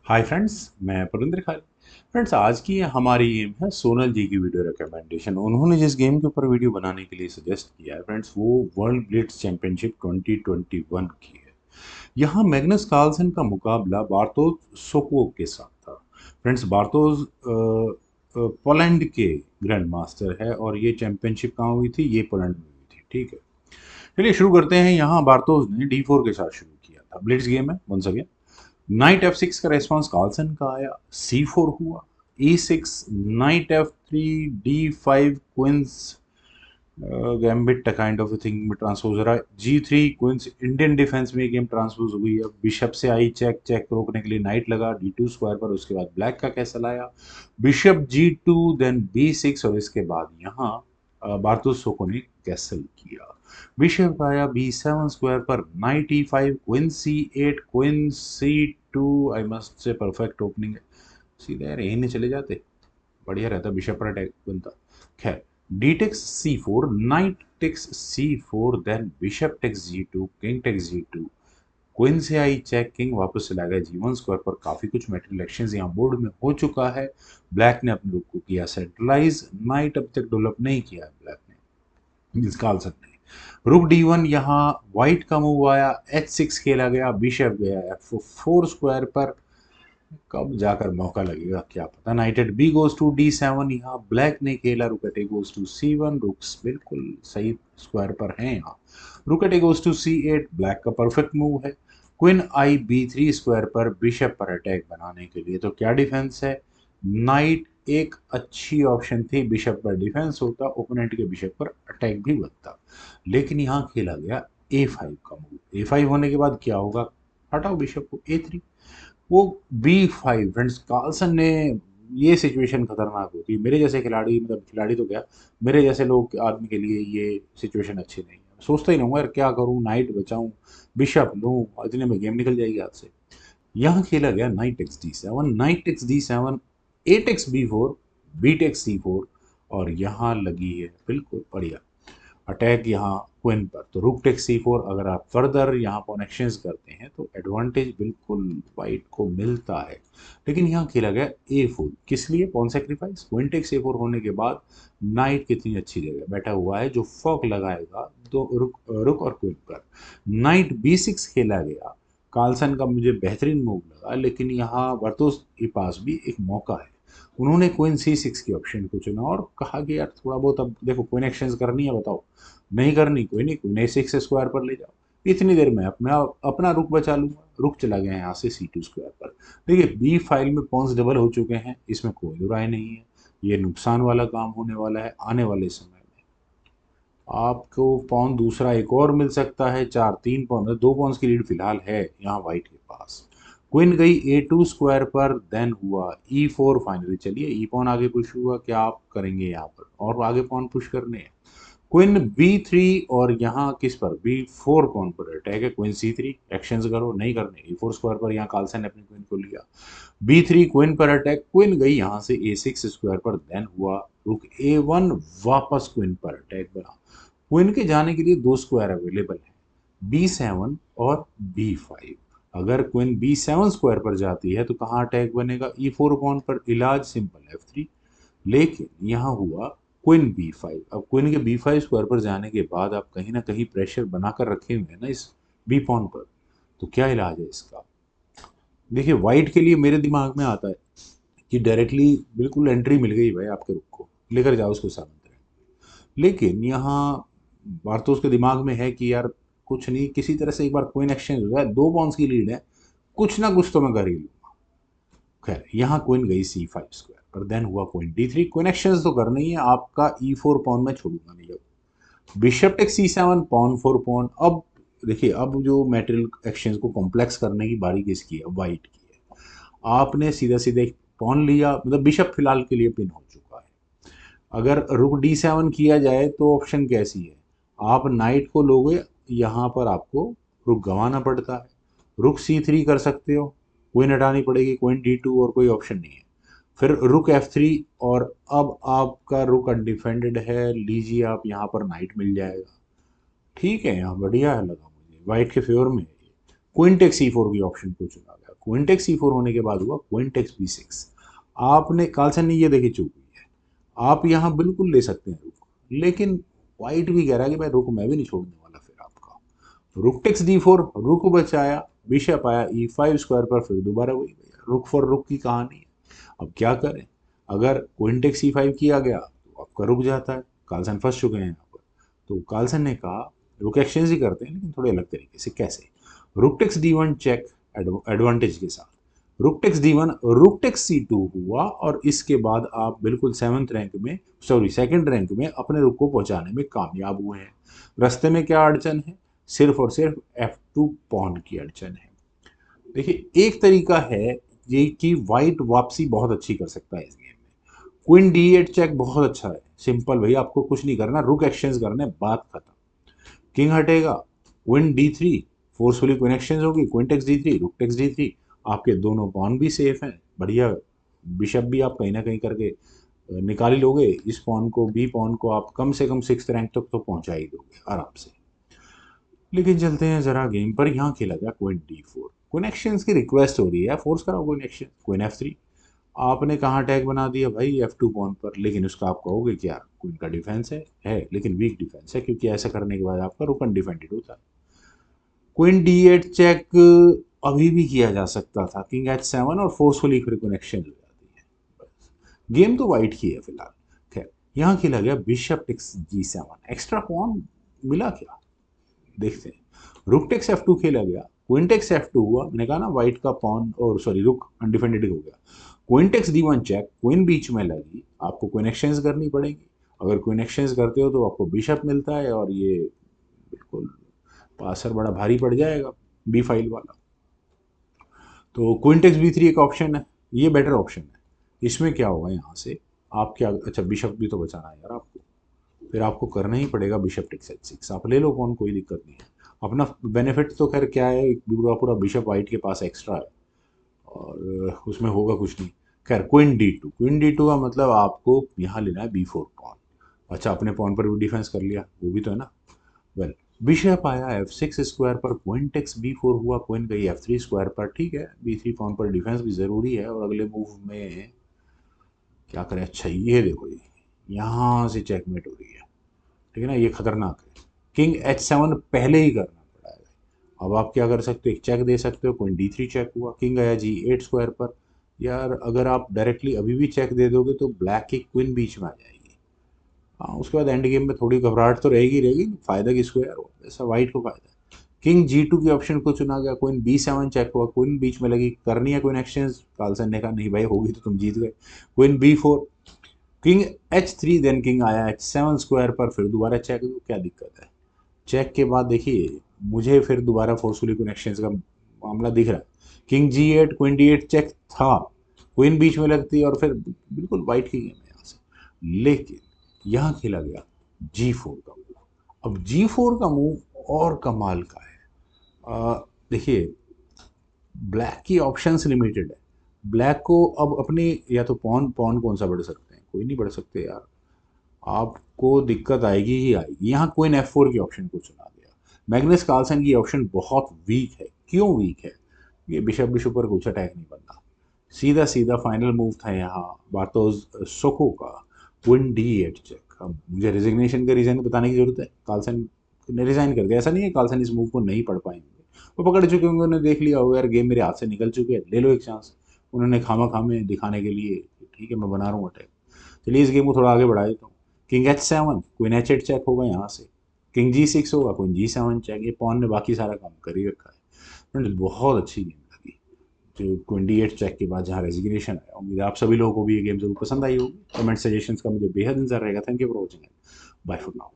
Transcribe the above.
Hi friends, मैं पुरिंदर Khan. Friends, आज की हमारी गेम है सोनल जी की वीडियो रिकमेंडेशन। उन्होंने जिस गेम के ऊपर वीडियो बनाने के लिए सजेस्ट किया है फ्रेंड्स, वो वर्ल्ड ब्लिट्ज चैंपियनशिप 2021 की है। यहाँ मैग्नस कार्लसन का मुकाबला बार्तोस सोको के साथ था। फ्रेंड्स, बार्तोस पोलैंड के ग्रैंड मास्टर है और ये चैंपियनशिप कहाँ हुई थी? ये पोलैंड में हुई थी। ठीक है, चलिए शुरू करते हैं। यहाँ बार्तोस ने D4 के साथ शुरू किया था। ब्लिट्ज गेम है वंस अगेन। नाइट F6 का रेस्पॉन्स कार्लसन का आया, C4 हुआ, E6, knight F3, D5, queen's gambit kind of thing में ट्रांसपोज हो रहा है, G3 क्वींस। इंडियन डिफेंस में गेम ट्रांसपोज हुई है। बिशप से आई चेक, चेक रोकने के लिए नाइट लगा D2 स्क्वायर पर। उसके बाद ब्लैक का कैसल आया, बिशप G2, देन B6 और इसके बाद यहाँ बार्तोसोको ने कैसल किया। बिशप आया B7 स्क्वायर पर, night E5, queen C8, queen C2। I must say perfect opening है। सीधे यार यहीं नहीं चले जाते, बढ़िया रहता, बिशप पर अटैक बनता। खैर, d takes C4, knight takes C4, then bishop takes G2, king takes G2, queen से आई चेक, किंग वापस चला गया G1 स्क्वायर पर। काफी कुछ मेटेरियल एक्सचेंज यहाँ बोर्ड में हो चुका है। ब्लैक ने अपने रुक को किया सेंट्रलाइज। नाइट अब तक डेवलप नहीं किया है ब्लैक ने, निकाल सकते हैं। रुक D1, यहाँ व्हाइट का मूव आया, H6 खेला गया, बिशप गया F4 स्क्वायर पर। कब जाकर मौका लगेगा क्या पता। Knight at b goes to D7, यहाँ ब्लैक ने खेला। रुक एट गोज टू C1, रुक्स बिल्कुल सही स्क्वायर पर हैं यहाँ। Rook eight goes to C8, black का परफेक्ट मूव है। क्वीन आई B3 स्क्वायर पर, बिशप पर अटैक बनाने के लिए। तो क्या डिफेंस है? नाइट एक अच्छी ऑप्शन थी, बिशप पर डिफेंस होता, ओपोनेंट के बिशप पर अटैक भी बनता। लेकिन यहाँ खेला गया A5 का मूव। A5 होने के बाद क्या होगा? हटाओ बिशप को, A3। वो B5। फ्रेंड्स, कार्लसन ने, ये सिचुएशन खतरनाक होती है मेरे जैसे खिलाड़ी, मतलब खिलाड़ी तो क्या, मेरे जैसे लोग आदमी के लिए ये सिचुएशन अच्छी नहीं है। सोचता ही रहूंगा यार क्या करूं, नाइट बचाऊं, बिशप लूं, इतने में गेम निकल जाएगी हाथ से। यहाँ खेला गया knight x D7, knight x D7, eight x B4, b takes C4, और यहाँ लगी है बिल्कुल बढ़िया अटैक यहाँ क्वीन पर। तो रुक टेक C4, अगर आप फर्दर यहाँ पॉन एक्सचेंज करते हैं तो एडवांटेज बिल्कुल वाइट को मिलता है। लेकिन यहाँ खेला गया A4, किस लिए? Pawn sacrifice. Queen take C4 होने के बाद नाइट कितनी अच्छी जगह बैठा हुआ है जो फॉक लगाएगा तो रुक और क्वीन पर। नाइट B6 खेला गया। कार्लसन का मुझे बेहतरीन मूव लगा, लेकिन यहाँ वर्तोस के पास भी एक मौका है। उन्होंने क्वीन C6 की ऑप्शन को चुना और कहा कि यार थोड़ा बहुत, अब देखो क्वीन एक्सचेंज करनी है, बताओ। नहीं करनी, कोई नहीं, क्वीन A6 स्क्वायर पर ले जाओ, इतनी देर में अपना अपना रुक बचा लूंगा। रुक चला गया यहाँ से C2 स्क्वायर पर। देखिए, बी फाइल में पॉन्स डबल हो चुके हैं, इसमें कोई दो राय नहीं है। ये नुकसान वाला काम होने वाला है आने वाले समय में। आपको पॉन दूसरा एक और मिल सकता है। 4-3 पॉन, 2 पॉन्स की लीड फिलहाल है यहाँ वाइट के पास। क्वीन गई A2 स्क्वायर पर, देन हुआ E4 फाइनली। चलिए, ई पॉन आगे पुश हुआ, क्या आप करेंगे यहाँ पर? और आगे पॉन पुश करने हैं। क्वीन B3, और यहाँ किस पर? B4 पॉन पर अटैक है। क्वीन C3, एक्शंस करो, नहीं करने E4 स्क्वायर पर। यहाँ कार्लसन ने अपनी क्वीन को लिया। B3 क्वीन पर अटैक, क्वीन गई यहाँ से A6 स्क्वायर पर, देन हुआ रुक A1, वापस क्वीन पर अटैक बना। क्वीन के जाने के लिए दो स्क्वायर अवेलेबल है, B7 और B5। अगर क्वीन B7 स्क्वायर पर जाती है तो कहाँ अटैक बनेगा? E4 पॉन पर। इलाज सिंपल, F3। लेकिन यहाँ हुआ क्वीन B5। अब क्वीन के B5 स्क्वायर पर जाने के बाद आप कहीं ना कहीं प्रेशर बनाकर रखे हुए हैं ना इस बी पॉन पर। तो क्या इलाज है इसका? देखिए, व्हाइट के लिए मेरे दिमाग में आता है कि डायरेक्टली बिल्कुल एंट्री मिल गई भाई, आपके रुक को लेकर जाओ उसको सामने। लेकिन यहाँ बार्थोस के दिमाग में है कि यार कुछ नहीं, किसी तरह से एक बार क्वीन एक्सचेंज हो जाए, 2 पॉन्स की लीड है, कुछ ना कुछ तो मैं कर ही लूंगा। खैर, यहाँ क्वीन गई C5 स्क्वायर पर, देन हुआ क्वीन D3। क्वीन एक्सचेंज तो करना ही है, आपका E4 पॉन मैं छोड़ूंगा नहीं। अब bishop take C7, pawn for pawn. अब देखिए, अब जो मेटेरियल एक्सचेंज को कॉम्प्लेक्स करने की बारी किसकी है? वाइट की है। आपने सीधा सीधा एक पॉन लिया, मतलब बिशप फिलहाल के लिए पिन हो चुका है। अगर रुक D7 किया जाए तो ऑप्शन कैसी है? आप नाइट को लोगे, यहाँ पर आपको रुक गंवाना पड़ता है। रुक C3 कर सकते हो, क्वीन हटानी पड़ेगी, क्वीन D2, और कोई ऑप्शन नहीं है। फिर रुक F3, और अब आपका रुक अनडिफेंडेड है, लीजिए आप, यहाँ पर नाइट मिल जाएगा। ठीक है, यहाँ बढ़िया है, लगा मुझे वाइट के फेवर में है ये। क्वीन टेक C4 की ऑप्शन को चुना गया। क्वीन टेक्स C4 होने के बाद हुआ क्वीन टेक्स B6। आपने कार्लसन ने ये देखी चूक हुई है, आप यहाँ बिल्कुल ले सकते हैं रुक, लेकिन वाइट भी कह रहा है कि भाई रुक मैं भी नहीं छोड़ने वाला फिर आपका। रुक टेक्स D4, रुक बचाया, बिशप आया E5 स्क्वायर पर, फिर दोबारा वही भैया रुक फॉर रुक की कहानी है। अब क्या करें, अगर क्वीन टेक्स C5 किया गया तो आपका रुक जाता है, कार्लसन फंस चुके हैं यहाँ पर। तो कार्लसन ने कहा रुक एक्सचेंज ही करते हैं, लेकिन थोड़े अलग तरीके से। कैसे, rook takes D1 check advantage के साथ, rook takes D1, rook takes C2 हुआ, और इसके बाद आप बिल्कुल सेकंड रैंक में अपने रुक को पहुंचाने में कामयाब हुए हैं। रास्ते में क्या अड़चन है, सिर्फ और सिर्फ F2 पॉन की अड़चन है। देखिए एक तरीका है ये कि वाइट वापसी बहुत अच्छी कर सकता है इस गेम में। क्वीन D8 चेक बहुत अच्छा है, सिंपल भैया, आपको कुछ नहीं करना, रुक एक्सचेंज करना है, बात खत्म। किंग हटेगा, queen D3, forcefully queen exchange होगी, क्वीन टेक्स D3, रुक टेक्स D3, आपके दोनों पॉन भी सेफ हैं, बढ़िया। बिशप भी आप कहीं ना कहीं करके निकाल ही लोगे, इस पॉन को, बी पॉन को आप कम से कम 6th रैंक तक तो पहुंचा ही दोगे आराम से। लेकिन चलते हैं जरा गेम पर। यहाँ खेला गया क्वीन D4, क्वीन एक्सचेंज की रिक्वेस्ट हो रही है, फोर्स कराओ क्वीन एक्सचेंज, क्वीन F3। आपने कहाँ अटैक बना दिया भाई F2 पॉन पर, लेकिन उसका आप कहोगे क्या, क्वीन का डिफेंस है लेकिन वीक डिफेंस है, क्योंकि ऐसा करने के बाद आपका रुक अनडिफेंडेड होता है। क्वीन D8 चेक अभी भी किया जा सकता था, किंग H7 और फोर्सफुली फिर कनेक्शन हो जाती है। बस गेम तो वाइट की है फिलहाल। खैर यहाँ खेला गया bishop takes G7, extra pawn मिला क्या, देखते हैं। रुक टेक्स F2 खेला गया, क्वीन टेक्स F2 हुआ, मैंने कहा ना वाइट का पॉन और सॉरी रुक अनडिफेंडेड हो गया। Queen takes D1 check, queen बीच में लगी, आपको क्वीन एक्सचेंज करनी पड़ेगी। अगर क्वीन एक्सचेंज करते हो तो आपको बिशप मिलता है, और ये बिल्कुल पासर बड़ा भारी पड़ जाएगा बी फाइल वाला। तो क्वीन टेक्स B3 एक ऑप्शन है, ये बेटर ऑप्शन है। इसमें क्या होगा, यहाँ से आप क्या, अच्छा बिशप भी तो बचाना है यार आपको, फिर आपको करना ही पड़ेगा बिशप टेक्स H6। आप ले लो कौन, कोई दिक्कत नहीं है। अपना बेनिफिट तो खैर क्या है, पूरा पूरा बिशप वाइट के पास एक्स्ट्रा है, और उसमें होगा कुछ नहीं। खैर क्वीन D2, क्वीन D2 का मतलब आपको यहाँ लेना है B4 पॉन। अच्छा अपने पॉन पर भी डिफेंस कर लिया, वो भी तो है ना। वेल बिशप आया F6 स्क्वायर पर, क्वीन टेक्स B4 हुआ, क्वीन गई F3 स्क्वायर पर, ठीक है B3 पॉन पर डिफेंस भी ज़रूरी है। और अगले मूव में क्या करें, अच्छा ये देखो ये यहाँ से चेकमेट हो रही है, ठीक है ना, ये खतरनाक है। किंग H7 पहले ही करना पड़ा है। अब आप क्या कर सकते हो, एक चेक दे सकते हो, क्वीन D3 चेक हुआ, किंग आया G8 स्क्वायर पर। यार अगर आप डायरेक्टली अभी भी चेक दे दोगे तो ब्लैक की क्वीन बीच में आ जाएगी। हाँ उसके बाद एंड गेम में थोड़ी घबराहट तो रहेगी, फायदा किसको यार, ऐसा वाइट को फायदा है। किंग G2 की ऑप्शन को चुना गया, क्वीन B7 चेक हुआ, क्वीन बीच में लगी, करनी है क्वीन एक्सचेंज, कार्लसन ने कहा नहीं भाई होगी तो तुम जीत गए। Queen B4, king H3, then king आया H7 स्क्वायर पर, फिर दोबारा चेक दो, क्या दिक्कत है। चेक के बाद देखिए मुझे फिर दोबारा फोर्सफुली कनेक्शंस का मामला दिख रहा है। King G8, queen D8 check था, क्वीन बीच में लगती और फिर बिल्कुल वाइट की गेम है यहाँ से। लेकिन यहाँ खेला गया G4 का मूव। अब G4 का मूव और कमाल का है। देखिए ब्लैक की ऑप्शंस लिमिटेड है, ब्लैक को अब अपने या तो पॉन पॉन कौन सा बढ़ सकते हैं, कोई नहीं बढ़ सकते यार, आपको दिक्कत आएगी ही आएगी। यहाँ क्वीन F4 की ऑप्शन को चुना गया। मैग्नस कार्लसन की ऑप्शन बहुत वीक है, क्यों वीक है, ये बिशप बिशप पर कुछ अटैक नहीं बनना, सीधा सीधा फाइनल मूव था यहाँ बार्तोज सोको का, क्वीन D8 चेक। अब मुझे रिजिग्नेशन का रीज़न बताने की जरूरत है, कार्लसन ने रिजाइन कर दिया, ऐसा नहीं है कार्लसन इस मूव को नहीं पढ़ पाएंगे, वो पकड़ चुके होंगे, उन्होंने देख लिया होगा यार गेम मेरे हाथ से निकल चुके हैं, ले लो एक चांस। उन्होंने खामा खामे दिखाने के लिए ठीक है मैं बना रहा हूँ अटैक, चलिए इस गेम को थोड़ा आगे बढ़ा देता हूँ। King H7, queen H8 check होगा यहाँ से, किंग G6 होगा, क्वीन G7 चेक, ये पॉन ने बाकी सारा काम कर ही रखा है। फ्रेंड्स बहुत अच्छी गेम लगी, जो 28 चेक के बाद जहाँ रेजिग्नेशन आया। उम्मीद है आप सभी लोगों को भी ये गेम जरूर पसंद आई होगी। कमेंट सजेशंस का मुझे बेहद इंतजार रहेगा। Thank you for watching, bye for now.